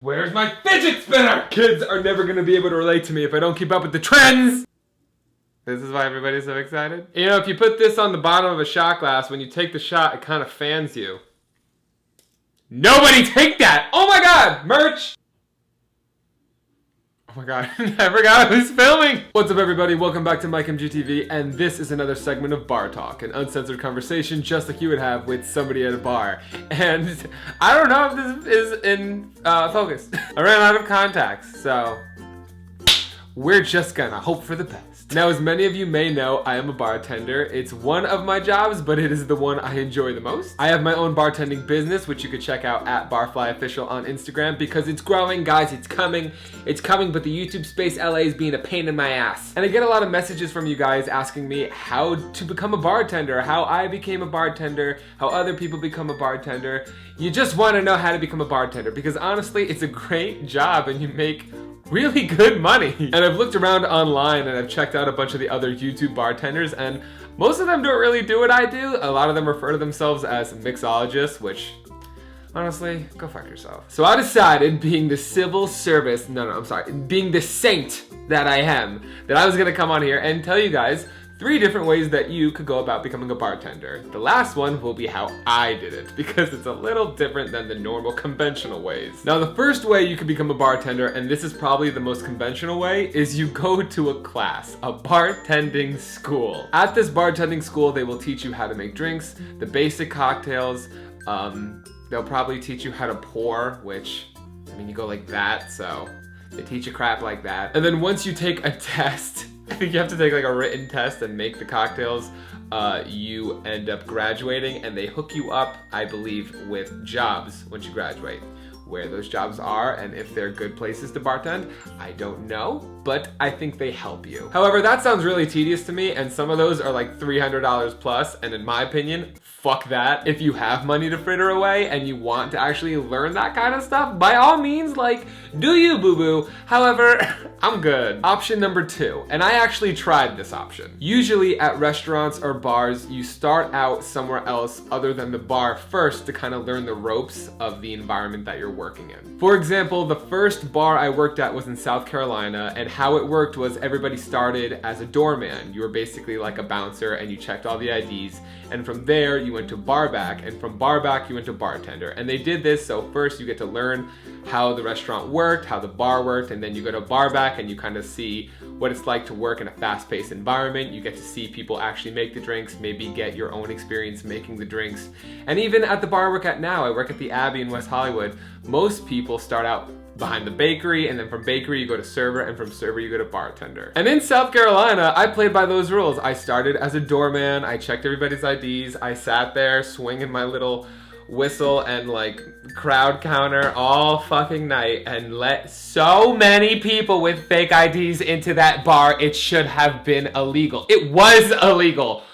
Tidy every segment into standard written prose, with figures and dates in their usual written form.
Where's my fidget spinner? Kids are never gonna be able to relate to me if I don't keep up with the trends. This is why everybody's so excited. You know, if you put this on the bottom of a shot glass, when you take the shot, it kind of fans you. Nobody take that! Oh my god! Merch! Oh my god, I forgot who's filming! What's up everybody, welcome back to MikeMGTV, and this is another segment of Bar Talk, an uncensored conversation just like you would have with somebody at a bar. And I don't know if this is in focus. I ran out of contacts, so we're just gonna hope for the best. Now, as many of you may know, I am a bartender. It's one of my jobs, but it is the one I enjoy the most. I have my own bartending business, which you could check out at BarflyOfficial on Instagram because it's growing, guys. It's coming, but the YouTube space LA is being a pain in my ass. And I get a lot of messages from you guys asking me how to become a bartender, how I became a bartender, how other people become a bartender. You just want to know how to become a bartender because honestly, it's a great job and you make really good money. And I've looked around online and I've checked out a bunch of the other YouTube bartenders, and most of them don't really do what I do. A lot of them refer to themselves as mixologists, which honestly, go fuck yourself. So I decided, being the being the saint that I am, that I was gonna come on here and tell you guys 3 different ways that you could go about becoming a bartender. The last one will be how I did it, because it's a little different than the normal conventional ways. Now, the first way you can become a bartender, and this is probably the most conventional way, is you go to a class, a bartending school. At this bartending school, they will teach you how to make drinks, the basic cocktails. They'll probably teach you how to pour, which, I mean, you go like that, so they teach you crap like that. And then once you take a test, I think you have to take like a written test and make the cocktails, you end up graduating and they hook you up, I believe, with jobs once you graduate. Where those jobs are and if they're good places to bartend, I don't know, but I think they help you. However, that sounds really tedious to me, and some of those are like $300 plus, and in my opinion, fuck that. If you have money to fritter away and you want to actually learn that kind of stuff, by all means, like, do you, boo-boo. However, I'm good. Option number 2, and I actually tried this option. Usually at restaurants or bars, you start out somewhere else other than the bar first to kind of learn the ropes of the environment that you're working in. For example, the first bar I worked at was in South Carolina, and how it worked was everybody started as a doorman. You were basically like a bouncer and you checked all the IDs, and from there you went to barback, and from barback you went to bartender. And they did this so first you get to learn how the restaurant worked, how the bar worked, and then you go to barback and you kind of see what it's like to work in a fast-paced environment. You get to see people actually make the drinks, maybe get your own experience making the drinks. And even at the bar I work at now, I work at the Abbey in West Hollywood, most people start out behind the bakery, and then from bakery you go to server, and from server you go to bartender. And in South Carolina, I played by those rules. I started as a doorman, I checked everybody's IDs, I sat there swinging my little whistle and like crowd counter all fucking night and let so many people with fake IDs into that bar. It should have been illegal. It was illegal.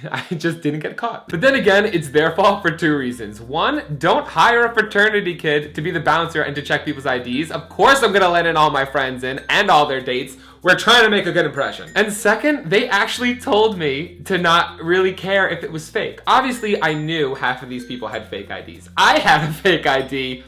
I just didn't get caught. But then again, it's their fault for 2 reasons. 1, don't hire a fraternity kid to be the bouncer and to check people's IDs. Of course I'm gonna let in all my friends in and all their dates. We're trying to make a good impression. And second, they actually told me to not really care if it was fake. Obviously, I knew half of these people had fake IDs. I had a fake ID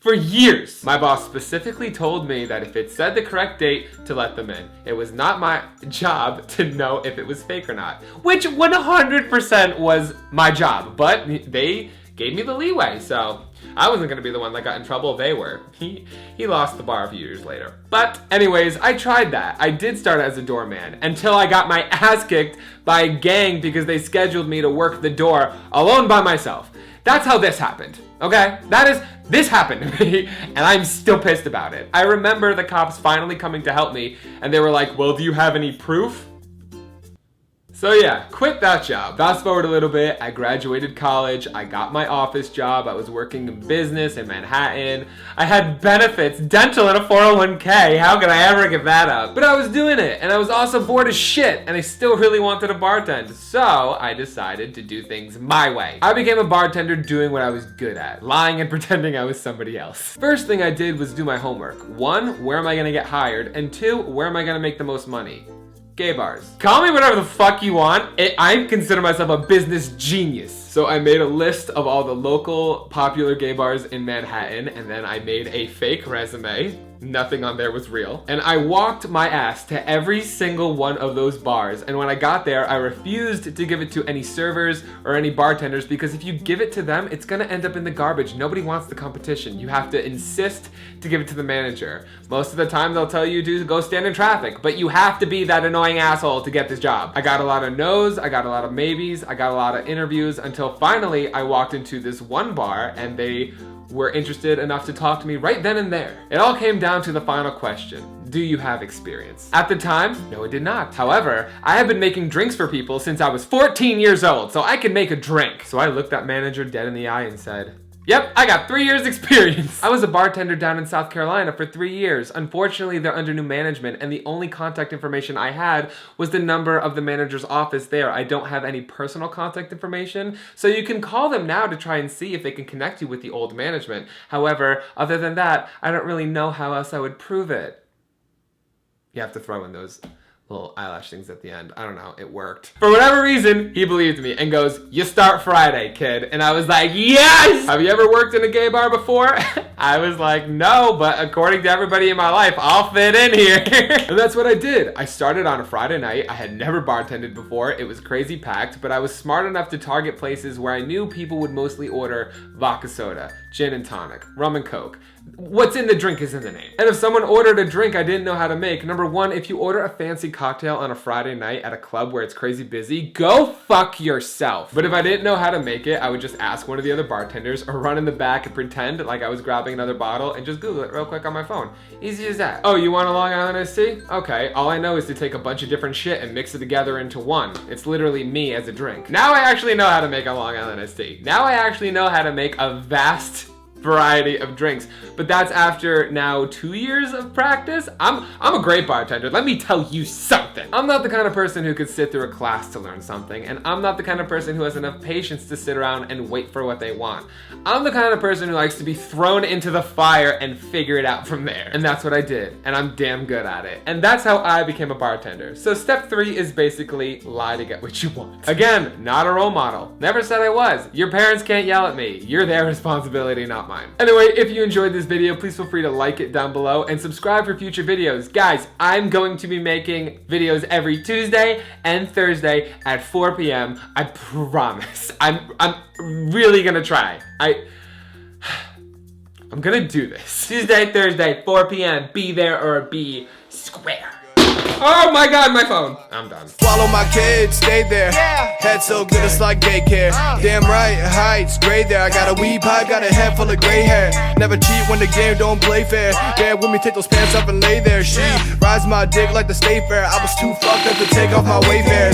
for years. My boss specifically told me that if it said the correct date, to let them in. It was not my job to know if it was fake or not, which 100% was my job, but they gave me the leeway, so I wasn't gonna be the one that got in trouble, they were. He lost the bar a few years later. But anyways, I tried that. I did start as a doorman until I got my ass kicked by a gang because they scheduled me to work the door alone by myself. That's how this happened, okay? This happened to me, and I'm still pissed about it. I remember the cops finally coming to help me, and they were like, well, do you have any proof? So yeah, quit that job. Fast forward a little bit, I graduated college, I got my office job, I was working in business in Manhattan. I had benefits, dental, and a 401k. How could I ever give that up? But I was doing it, and I was also bored as shit, and I still really wanted to bartend. So I decided to do things my way. I became a bartender doing what I was good at, lying and pretending I was somebody else. First thing I did was do my homework. 1, where am I gonna get hired? And 2, where am I gonna make the most money? gay bars. Call me whatever the fuck you want. I consider myself a business genius. So I made a list of all the local popular gay bars in Manhattan, and then I made a fake resume. Nothing on there was real. And I walked my ass to every single one of those bars. And when I got there, I refused to give it to any servers or any bartenders, because if you give it to them, it's gonna end up in the garbage. Nobody wants the competition. You have to insist to give it to the manager. Most of the time they'll tell you to go stand in traffic, but you have to be that annoying asshole to get this job. I got a lot of no's, I got a lot of maybes, I got a lot of interviews, until finally I walked into this one bar and they were interested enough to talk to me right then and there. It all came down to the final question. Do you have experience? At the time, no, it did not. However, I have been making drinks for people since I was 14 years old, so I can make a drink. So I looked that manager dead in the eye and said, yep, I got 3 years experience. I was a bartender down in South Carolina for 3 years. Unfortunately, they're under new management, and the only contact information I had was the number of the manager's office there. I don't have any personal contact information, so you can call them now to try and see if they can connect you with the old management. However, other than that, I don't really know how else I would prove it. You have to throw in those little eyelash things at the end. I don't know, it worked. For whatever reason, he believed me and goes, you start Friday, kid. And I was like, yes! Have you ever worked in a gay bar before? I was like, no, but according to everybody in my life, I'll fit in here. And that's what I did. I started on a Friday night. I had never bartended before. It was crazy packed, but I was smart enough to target places where I knew people would mostly order vodka soda, gin and tonic, rum and coke. What's in the drink is in the name. And if someone ordered a drink I didn't know how to make, number one, if you order a fancy cocktail on a Friday night at a club where it's crazy busy, go fuck yourself. But if I didn't know how to make it, I would just ask one of the other bartenders or run in the back and pretend like I was grabbing another bottle and just Google it real quick on my phone. Easy as that. Oh, you want a Long Island iced tea? Okay, all I know is to take a bunch of different shit and mix it together into one. It's literally me as a drink. Now I actually know how to make a Long Island iced tea. Now I actually know how to make a vast variety of drinks, but that's after now 2 years of practice. I'm a great bartender. Let me tell you something. I'm not the kind of person who could sit through a class to learn something, and I'm not the kind of person who has enough patience to sit around and wait for what they want. I'm the kind of person who likes to be thrown into the fire and figure it out from there. And that's what I did, and I'm damn good at it. And that's how I became a bartender. So step 3 is basically lie to get what you want. Again, not a role model. Never said I was. Your parents can't yell at me. You're their responsibility, not mine. Anyway, if you enjoyed this video, please feel free to like it down below and subscribe for future videos. Guys, I'm going to be making videos every Tuesday and Thursday at 4 p.m. I promise. I'm really gonna try. I'm gonna do this. Tuesday, Thursday, 4 p.m. Be there or be square. Oh my god, my phone. I'm done. Follow my kids, stay there. Head so good, it's like daycare. Damn right, heights, gray there. I got a weed pipe, got a head full of gray hair. Never cheat when the game don't play fair. Bear with me, take those pants off and lay there. She rides my dick like the state fair. I was too fucked up to take off my Wayfair.